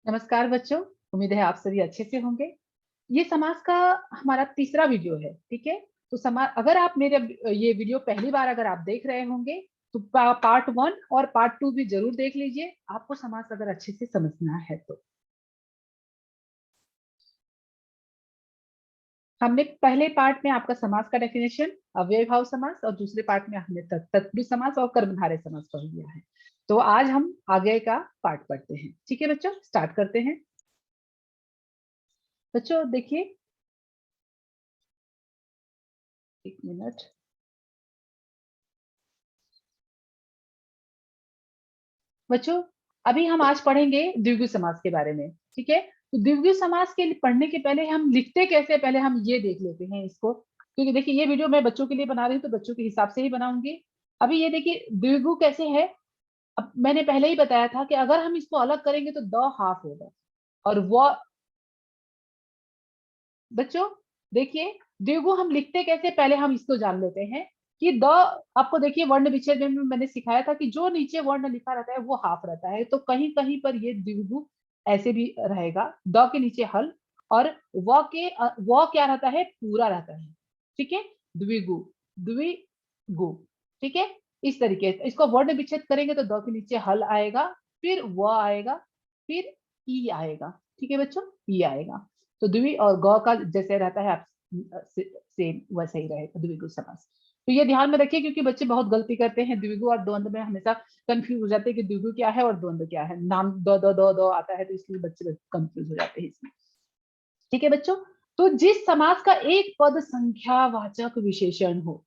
नमस्कार बच्चों। उम्मीद है आप सभी अच्छे से होंगे। ये समाज का हमारा तीसरा वीडियो है। ठीक है, तो समाज अगर आप मेरे ये वीडियो पहली बार अगर आप देख रहे होंगे तो पार्ट 1 और पार्ट 2 भी जरूर देख लीजिए, आपको समाज अगर अच्छे से समझना है तो। हमने पहले पार्ट में आपका समास का डेफिनेशन, अव्ययभाव समास, और दूसरे पार्ट में हमने तत्पुरुष समास और कर्मधारय समास पढ़ लिया है। तो आज हम आगे का पार्ट पढ़ते हैं। ठीक है बच्चों, स्टार्ट करते हैं। बच्चों देखिए, एक मिनट। बच्चों अभी हम आज पढ़ेंगे द्विगु समास के बारे में। ठीक है, तो द्विगु समास के लिए पढ़ने के पहले हम लिखते कैसे, पहले हम ये देख लेते हैं इसको। क्योंकि देखिए ये वीडियो मैं बच्चों के लिए बना रही हूँ तो बच्चों के हिसाब से ही बनाऊंगी। अभी ये देखिए द्विगु कैसे है। अब मैंने पहले ही बताया था कि अगर हम इसको अलग करेंगे तो द हाफ होगा। और वो बच्चों देखिए, द्विगु हम लिखते कैसे, पहले हम इसको जान लेते हैं कि द। आपको देखिए वर्ण विच्छेद में मैंने सिखाया था कि जो नीचे वर्ण लिखा रहता है वो हाफ रहता है, तो कहीं कहीं पर ये द्विगु ऐसे भी रहेगा, द के नीचे हल, और व क्या रहता है, पूरा रहता है। ठीक है, द्विगु, द्विगु। ठीक है, इस तरीके से इसको वर्ण विच्छेद करेंगे तो द के नीचे हल आएगा, फिर व आएगा, फिर ई आएगा। ठीक है बच्चों, ई आएगा। तो द्वि और गौ का जैसे रहता है आप सेम वैसा ही रहेगा द्विगु समास। तो ये ध्यान में रखिए क्योंकि बच्चे बहुत गलती करते हैं, द्विगु और द्वंद्व में हमेशा कंफ्यूज हो जाते हैं कि द्विगु क्या है और द्वंद्व क्या है। नाम दो दो दो दो आता है तो इसलिए बच्चे कंफ्यूज हो जाते हैं इसमें। ठीक है बच्चों, तो जिस समास का एक पद संख्यावाचक विशेषण हो,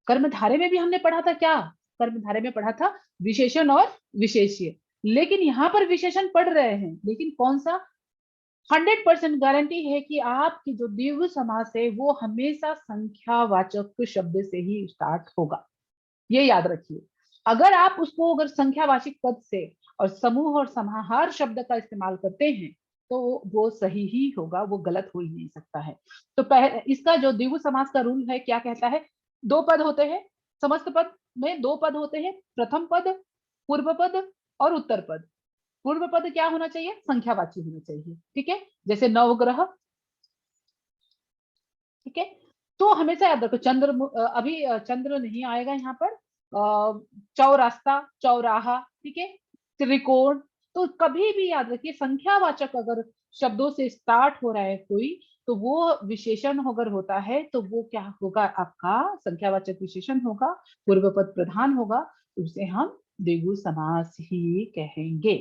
कर्मधारय में भी हमने पढ़ा था क्या, कर्मधारय में पढ़ा था विशेषण और विशेष्य। लेकिन यहाँ पर विशेषण पढ़ रहे हैं, लेकिन कौन सा, 100% गारंटी है कि आपकी जो द्विगु समास है वो हमेशा संख्यावाचक शब्द से ही स्टार्ट होगा। ये याद रखिए। अगर आप उसको अगर संख्यावाचक पद से और समूह और समाहार शब्द का इस्तेमाल करते हैं तो वो सही ही होगा, वो गलत हो ही नहीं सकता है। तो इसका जो द्विगु समास का रूल है क्या कहता है, दो पद होते हैं। समस्त पद में दो पद होते हैं, प्रथम पद, पूर्व पद और उत्तर पद। पूर्व पद क्या होना चाहिए, संख्यावाची होना चाहिए। ठीक है, जैसे नवग्रह। ठीक है, तो हमेशा याद रखो चंद्र, अभी चंद्र नहीं आएगा यहाँ पर। चौरास्ता, चौराहा, ठीक है, त्रिकोण। तो कभी भी याद रखिए संख्यावाचक अगर शब्दों से स्टार्ट हो रहा है कोई, तो वो विशेषण अगर होता है तो वो क्या होगा, आपका संख्यावाचक विशेषण होगा, पूर्व पद प्रधान होगा, तो उसे हम द्विगु समास ही कहेंगे।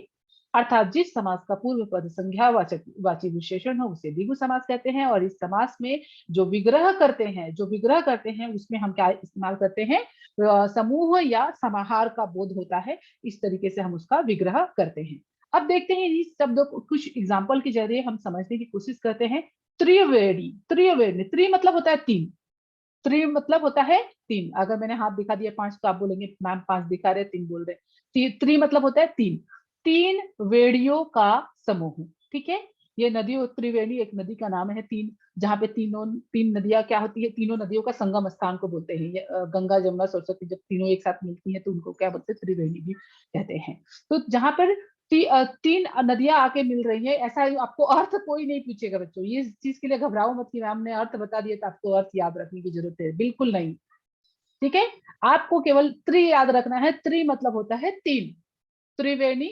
अर्थात जिस समास का पूर्व पद संख्यावाचक वाची विशेषण हो उसे द्विगु समास कहते हैं। और इस समास में जो विग्रह करते हैं, उसमें हम क्या इस्तेमाल करते हैं, समूह या समाहार का बोध होता है, इस तरीके से हम उसका विग्रह करते हैं। अब देखते हैं इस शब्दों को कुछ एग्जाम्पल के जरिए हम समझने की कोशिश करते हैं। त्रिवेणी, त्रिवेणी, त्रि मतलब होता है तीन, त्रि मतलब होता है तीन। अगर मैंने हाथ दिखा दिया पांच तो आप बोलेंगे मैम पांच दिखा रहे तीन बोल रहे, त्रि मतलब होता है तीन, तीन वेड़ियों का समूह। ठीक है, ये नदी त्रिवेणी एक नदी का नाम है, तीन, जहाँ पे तीन नदियां क्या होती है, तीनों नदियों का संगम स्थान को बोलते हैं। ये गंगा जमुना सरस्वती जब तीनों एक साथ मिलती हैं तो उनको क्या बोलते हैं, त्रिवेणी भी कहते हैं। तो जहां पर तीन नदियां आके मिल रही है, ऐसा आपको अर्थ कोई नहीं पूछेगा बच्चों, ये चीज के लिए घबराओ मत कि मैम ने अर्थ बता दिया तो आपको अर्थ याद रखने की जरूरत है, बिल्कुल नहीं। ठीक है, आपको केवल त्रि याद रखना है, त्रि मतलब होता है तीन, त्रिवेणी,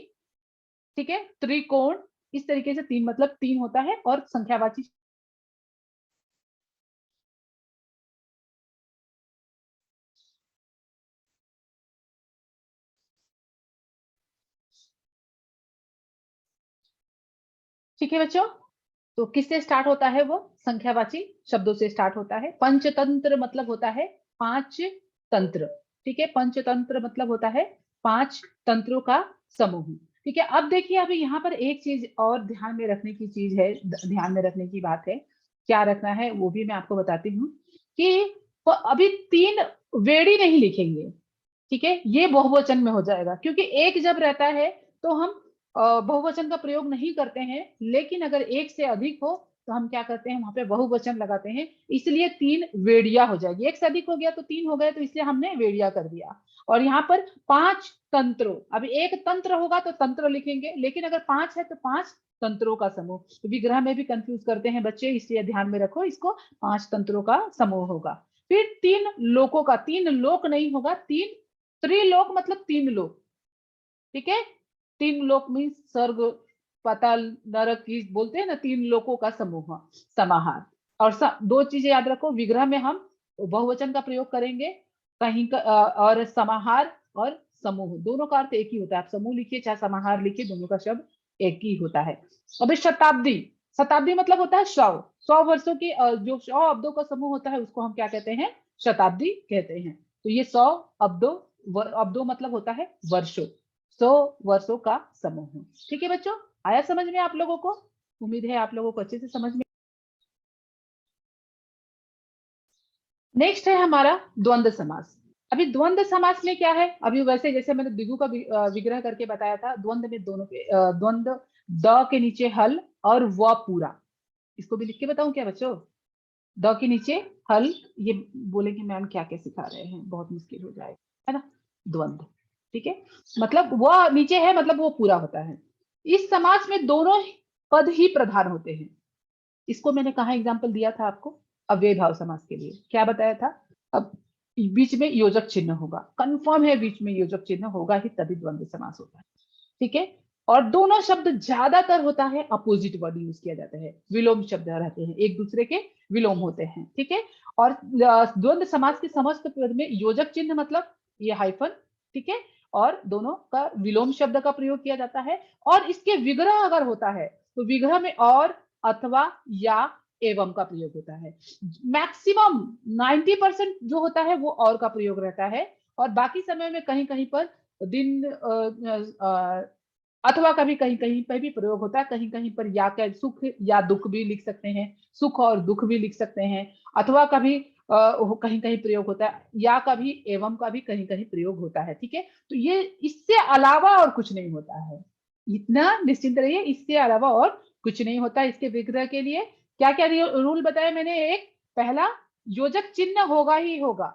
ठीक है, त्रिकोण, इस तरीके से तीन मतलब तीन होता है। और संख्यावाची ठीक है बच्चों, तो किससे स्टार्ट होता है, वो संख्यावाची शब्दों से स्टार्ट होता है। पंचतंत्र मतलब होता है पांच तंत्र। ठीक है, पंचतंत्र मतलब होता है पांच तंत्रों का समूह। ठीक है, अब देखिए अभी यहाँ पर एक चीज और ध्यान में रखने की चीज है, ध्यान में रखने की बात है, क्या रखना है वो भी मैं आपको बताती हूँ कि तो अभी तीन वेड़ी नहीं लिखेंगे। ठीक है, ये बहुवचन में हो जाएगा क्योंकि एक जब रहता है तो हम बहुवचन का प्रयोग नहीं करते हैं, लेकिन अगर एक से अधिक हो तो हम क्या करते हैं, वहां पे बहुवचन लगाते हैं, इसलिए तीन वेड़िया हो जाएगी। एक से अधिक हो गया तो तीन हो गए, तो इसलिए हमने वेड़िया कर दिया। और यहाँ पर पांच तंत्रों, अब एक तंत्र होगा तो तंत्र लिखेंगे, लेकिन अगर पांच है तो पांच तंत्रों का समूह। तो विग्रह में भी कंफ्यूज करते हैं बच्चे, इसलिए ध्यान में रखो, इसको 5 तंत्रों का समूह होगा। फिर 3 लोकों का, 3 लोक नहीं होगा, 3 त्रिलोक मतलब 3 लोक, ठीक है। 3 लोक मीन्स स्वर्ग, पाताल, नरक की बोलते हैं ना, 3 लोकों का समूह, समाहार। और 2 चीजें याद रखो, विग्रह में हम बहुवचन का प्रयोग करेंगे, कहीं का, और समाहार और समूह दोनों का अर्थ एक ही होता है। आप समूह लिखिए चाहे समाहार लिखिए, दोनों का शब्द एक ही होता है। अभी शताब्दी, शताब्दी मतलब होता है 100 वर्षों की, जो 100 अब्दों का समूह होता है उसको हम क्या कहते हैं, शताब्दी कहते हैं। तो ये 100 अब्दों, अब्दों मतलब होता है वर्षों, 100 वर्षों का समूह। ठीक है बच्चों, आया समझ में आप लोगों को? उम्मीद है आप लोगों को अच्छे से समझ में। नेक्स्ट है हमारा द्वंद्व समास। अभी द्वंद्व समास में क्या है, अभी वैसे जैसे मैंने द्विगु का विग्रह करके बताया था, द्वंद्व में दोनों के द्वंद्व, द के नीचे हल और व पूरा। इसको भी लिख के बताऊं क्या बच्चों? द के नीचे हल, ये बोलेंगे मैम क्या क्या सिखा रहे हैं, बहुत मुश्किल हो जाएगा, है ना। द्वंद्व, ठीक है, मतलब वह नीचे है मतलब वो पूरा होता है। इस समास में दोनों पद ही प्रधान होते हैं। इसको मैंने कहा एग्जाम्पल दिया था आपको, अव्यय भाव समास के लिए क्या बताया था। अब बीच में योजक चिन्ह होगा, कंफर्म है बीच में योजक चिन्ह होगा ही तभी द्वंद्व समास होता है, ठीक है। और दोनों शब्द ज्यादातर होता है अपोजिट वर्ड यूज किया जाता है, विलोम शब्द रहते हैं, एक दूसरे के विलोम होते हैं, ठीक है। और द्वंद्व समास के समस्त पद में योजक चिन्ह मतलब ये हाइफन, ठीक है, और दोनों का विलोम शब्द का प्रयोग किया जाता है। और इसके विग्रह अगर होता है तो विग्रह में और, अथवा, या, एवं का प्रयोग होता है। मैक्सिमम 90% जो होता है वो और का प्रयोग रहता है, और बाकी समय में कहीं कहीं पर दिन अथवा का भी कहीं कहीं पर भी प्रयोग होता है, कहीं कहीं पर या का सुख या दुख भी लिख सकते हैं, सुख और दुख भी लिख सकते हैं। अथवा का भी कहीं कहीं प्रयोग होता है, या का भी, एवं का भी कहीं कहीं प्रयोग होता है, ठीक है। तो ये इससे अलावा और कुछ नहीं होता है, इतना निश्चिंत रहिए, इसके अलावा और कुछ नहीं होता। इसके विग्रह के लिए क्या क्या रूल बताया मैंने, एक पहला योजक चिन्ह होगा ही होगा,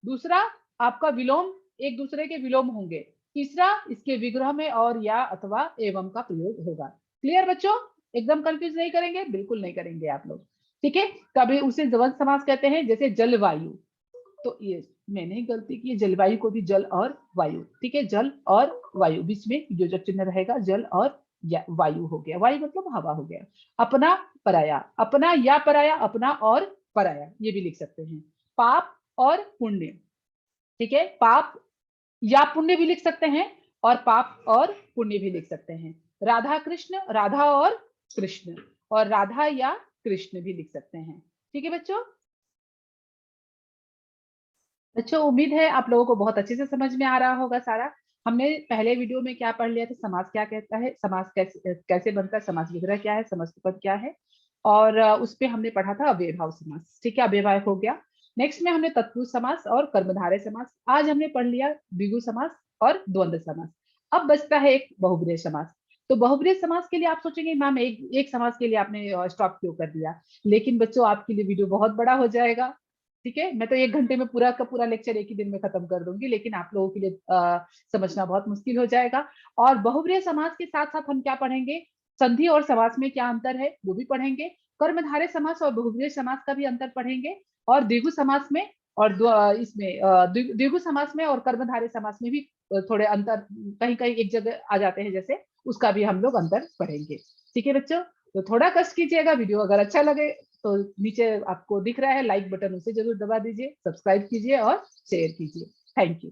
दूसरा आपका विलोम, एक दूसरे के विलोम होंगे, तीसरा इसके विग्रह में और, या, अथवा, एवं का प्रयोग होगा। क्लियर बच्चों, एकदम कंफ्यूज नहीं करेंगे, बिल्कुल नहीं करेंगे आप लोग, ठीक है। कभी उसे द्वंद्व समास कहते हैं, जैसे जलवायु, तो ये मैंने ही गलती की, जलवायु को भी जल और वायु, ठीक है, जल और वायु, बीच में योजक चिन्ह रहेगा, जल और वायु हो गया, वायु मतलब हवा हो गया। अपना, पराया, अपना या पराया, अपना और पराया, ये भी लिख सकते हैं। पाप और पुण्य, ठीक है, पाप या पुण्य भी लिख सकते हैं, और पाप और पुण्य भी लिख सकते हैं। राधा कृष्ण, राधा और कृष्ण, और राधा या कृष्ण भी लिख सकते हैं, ठीक है बच्चों। बच्चों उम्मीद है आप लोगों को बहुत अच्छे से समझ में आ रहा होगा सारा। हमने पहले वीडियो में क्या पढ़ लिया था, समास क्या कहता है, समास कैसे कैसे बनता है, समास विग्रह क्या है, समस्त पद क्या है, और उस पे हमने पढ़ा था अव्ययभाव समास, ठीक है, अव्ययभाव हो गया। नेक्स्ट में हमने तत्पुरुष समास और कर्मधारय समास, आज हमने पढ़ लिया द्विगु समास और द्वंद्व समास। अब बचता है एक बहुब्रीहि समास। तो बहुब्रीहि समास के लिए आप सोचेंगे मैम एक समास के लिए आपने स्टॉप क्यों कर दिया, लेकिन बच्चों आपके लिए वीडियो बहुत बड़ा हो जाएगा, ठीक है। मैं तो 1 घंटे में पूरा का पूरा लेक्चर एक ही दिन में खत्म कर दूंगी, लेकिन आप लोगों के लिए समझना बहुत मुश्किल हो जाएगा। और बहुब्रीहि समास के साथ साथ हम क्या पढ़ेंगे, संधि और समास में क्या अंतर है वो भी पढ़ेंगे, कर्मधारय समास और बहुब्रीहि समास का भी अंतर पढ़ेंगे, और द्विगु समास में और इसमें द्विगु समास में और कर्मधारय समास में भी थोड़े अंतर कहीं कहीं एक जगह आ जाते हैं जैसे, उसका भी हम लोग अंतर पढ़ेंगे, ठीक है बच्चों। तो थोड़ा कष्ट कीजिएगा, वीडियो अगर अच्छा लगे तो नीचे आपको दिख रहा है लाइक बटन, उसे जरूर दबा दीजिए, सब्सक्राइब कीजिए और शेयर कीजिए। Thank you.